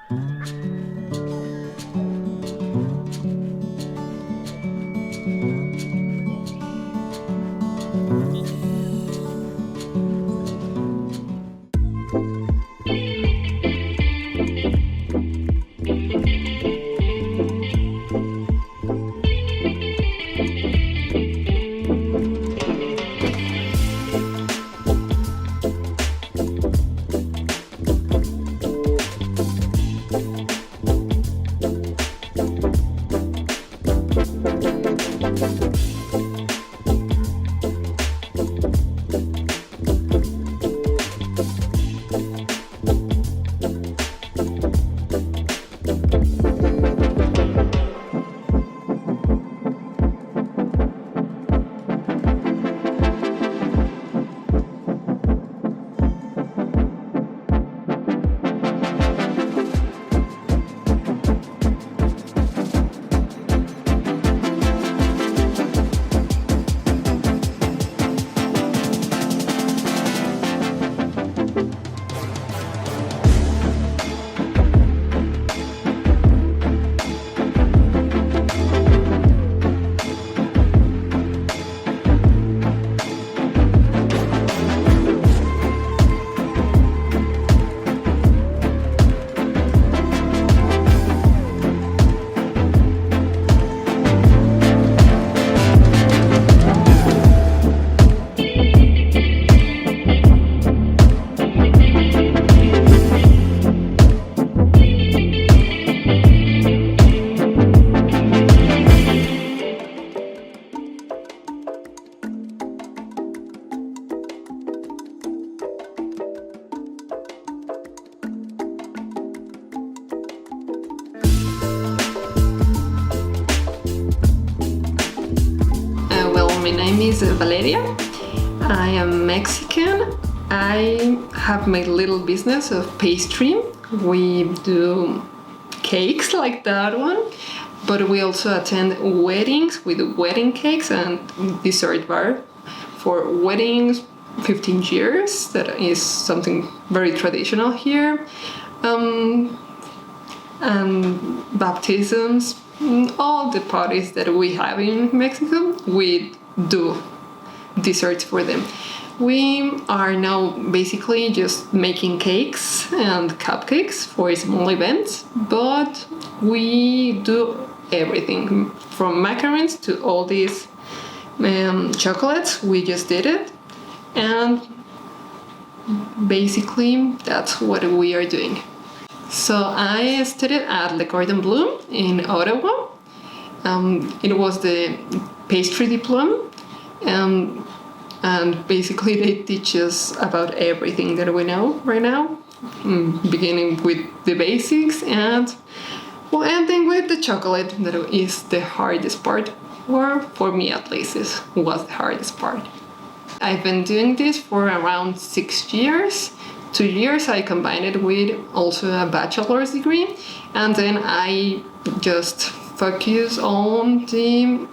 My name is Valeria. I am Mexican. I have my little business of pastry. We do cakes like that one, but we also attend weddings with wedding cakes and dessert bar for weddings. 15 years. That is something very traditional here. And baptisms, all the parties that we have in Mexico, we do desserts for them. We are now basically just making cakes and cupcakes for small events, but we do everything from macarons to all these chocolates. We just did it, and basically that's what we are doing. So I studied at Le Cordon Bleu in Ottawa. It was the pastry diploma, and basically they teach us about everything that we know right now, beginning with the basics and ending with the chocolate. That is the hardest part, or for me at least, was the hardest part. I've been doing this for around 6 years. 2 years I combined it with also a bachelor's degree, and then I just focus on the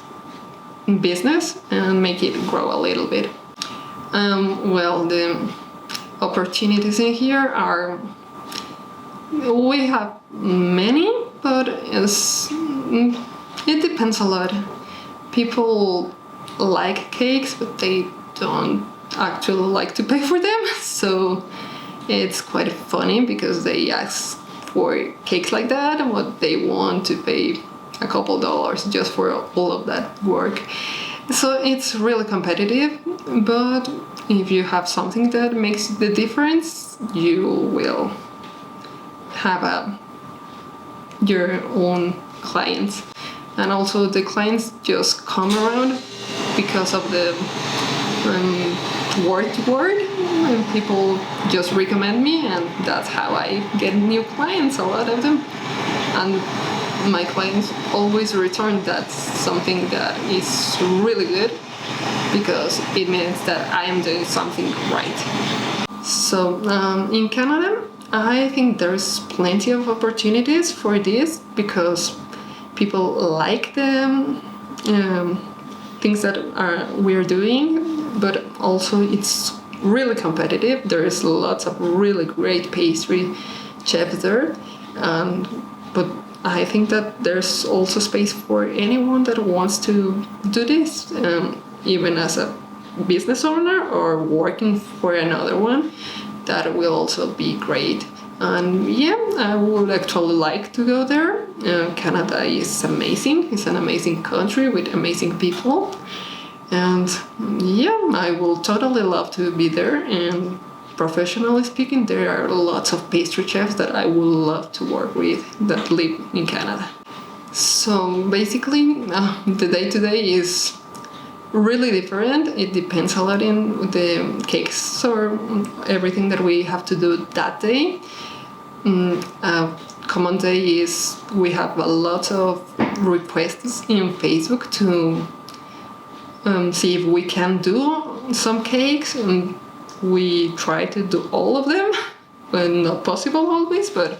business and make it grow a little bit. Well, the opportunities in here are, we have many, but it depends a lot. People like cakes, but they don't actually like to pay for them, so it's quite funny because they ask for cakes like that and what they want to pay a couple dollars just for all of that work. So it's really competitive, but if you have something that makes the difference, you will have your own clients. And also the clients just come around because of the word to word, and people just recommend me, and that's how I get new clients, a lot of them. And my clients always return. That's something that is really good because it means that I am doing something right. So in Canada, I think there's plenty of opportunities for this because people like the things that we're doing, but also it's really competitive. There's lots of really great pastry chefs there, But I think that there's also space for anyone that wants to do this, even as a business owner or working for another one. That will also be great. And yeah, I would actually like to go there. Canada is amazing. It's an amazing country with amazing people. And yeah, I will totally love to be there. And professionally speaking, there are lots of pastry chefs that I would love to work with that live in Canada. So basically, the day-to-day is really different. It depends a lot in the cakes or everything that we have to do that day. A common day is we have a lot of requests in Facebook to see if we can do some cakes, and we try to do all of them, but not possible always, but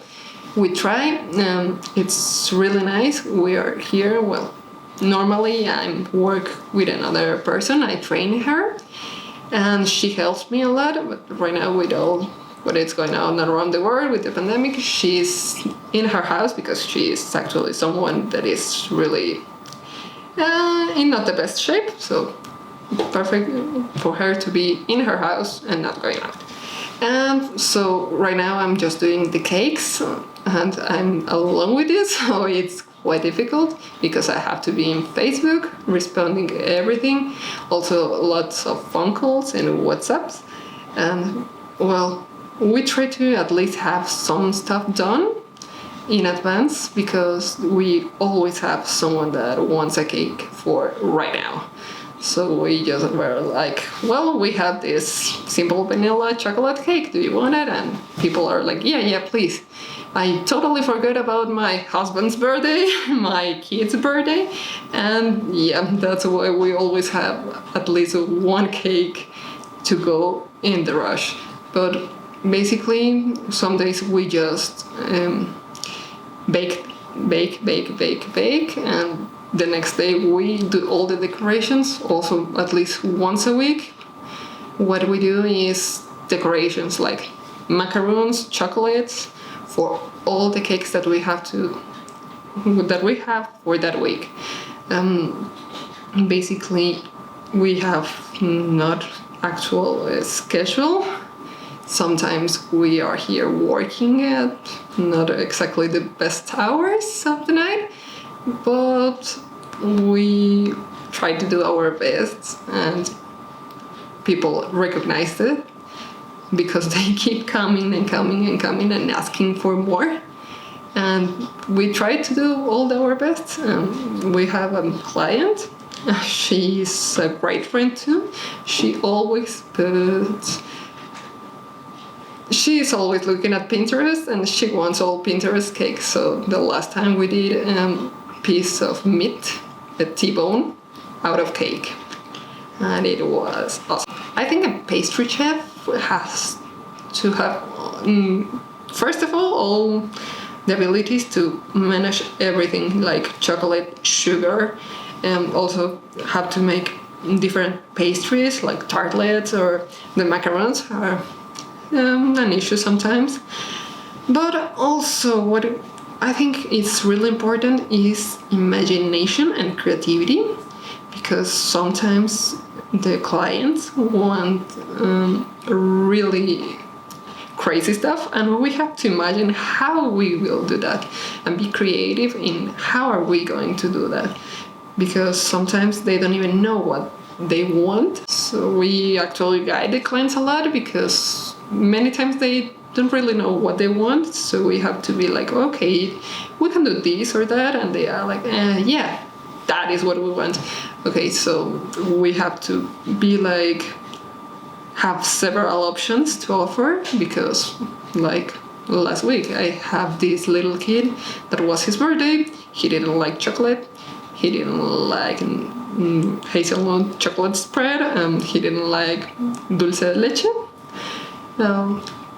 we try. It's really nice. We are here, well, normally I work with another person, I train her, and she helps me a lot, but right now with all what is going on around the world with the pandemic, she's in her house because she is actually someone that is really in not the best shape, so perfect for her to be in her house and not going out. And so right now I'm just doing the cakes, and I'm alone with this, so it's quite difficult because I have to be in Facebook responding everything, also lots of phone calls and WhatsApps. And well, we try to at least have some stuff done in advance because we always have someone that wants a cake for right now. So we just were like, well, we have this simple vanilla chocolate cake. Do you want it? And people are like, yeah, please. I totally forgot about my husband's birthday, my kid's birthday, and yeah, that's why we always have at least one cake to go in the rush. But basically, some days we just bake, and the next day we do all the decorations, also at least once a week. What we do is decorations like macaroons, chocolates, for all the cakes that we have for that week. Basically, we have not actual schedule. Sometimes we are here working at not exactly the best hours of the night, but we try to do our best, and people recognize it because they keep coming and asking for more. And we try to do all our best. We have a client. She's a great friend too. She's always looking at Pinterest, and she wants all Pinterest cakes. So the last time we did a piece of meat, a T-bone, out of cake. And it was awesome. I think a pastry chef has to have, first of all the abilities to manage everything like chocolate, sugar, and also have to make different pastries like tartlets, or the macarons are an issue sometimes. But also what I think is really important is imagination and creativity, because sometimes the clients want really crazy stuff, and we have to imagine how we will do that and be creative in how are we going to do that, because sometimes they don't even know what they want. So we actually guide the clients a lot, because many times they don't really know what they want. So we have to be like, okay, we can do this or that, and they are like, yeah, that is what we want. Okay, so we have to be like, have several options to offer, because like last week I have this little kid that was his birthday. He didn't like chocolate, he didn't like hazelnut chocolate spread, he didn't like dulce de leche,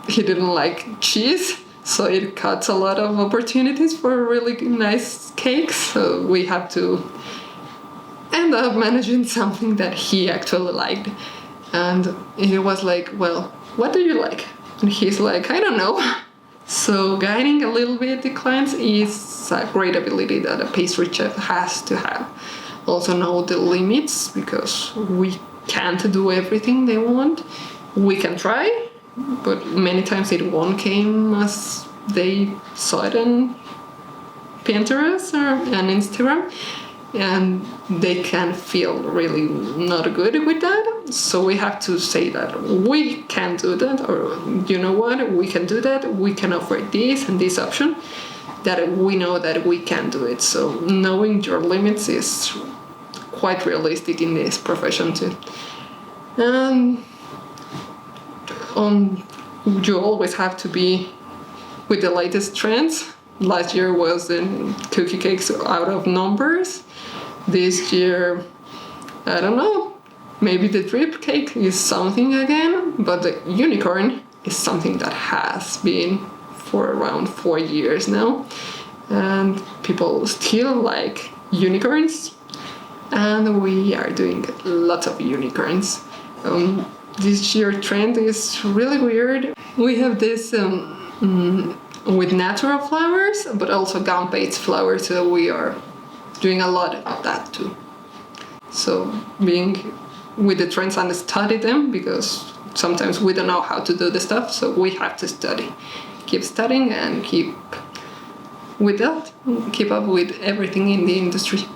he didn't like cheese, so it cuts a lot of opportunities for really nice cakes. So we have to end up managing something that he actually liked. And it was like, well, what do you like? And he's like, I don't know. So guiding a little bit the clients is a great ability that a pastry chef has to have. Also know the limits, because we can't do everything they want. We can try, but many times it won't come as they saw it on Pinterest or on Instagram, and they can feel really not good with that. So we have to say that we can do that, or you know what, we can do that, we can offer this and this option, that we know that we can do it. So knowing your limits is quite realistic in this profession too. And you always have to be with the latest trends. Last year was the cookie cakes out of numbers. This year, I don't know, maybe the drip cake is something again, but the unicorn is something that has been for around 4 years now. And people still like unicorns, and we are doing lots of unicorns. This year trend is really weird. We have this with natural flowers, but also gum-based flowers, so we are doing a lot of that too. So being with the trends and study them, because sometimes we don't know how to do the stuff, so we have to study. Keep studying and keep with that, keep up with everything in the industry.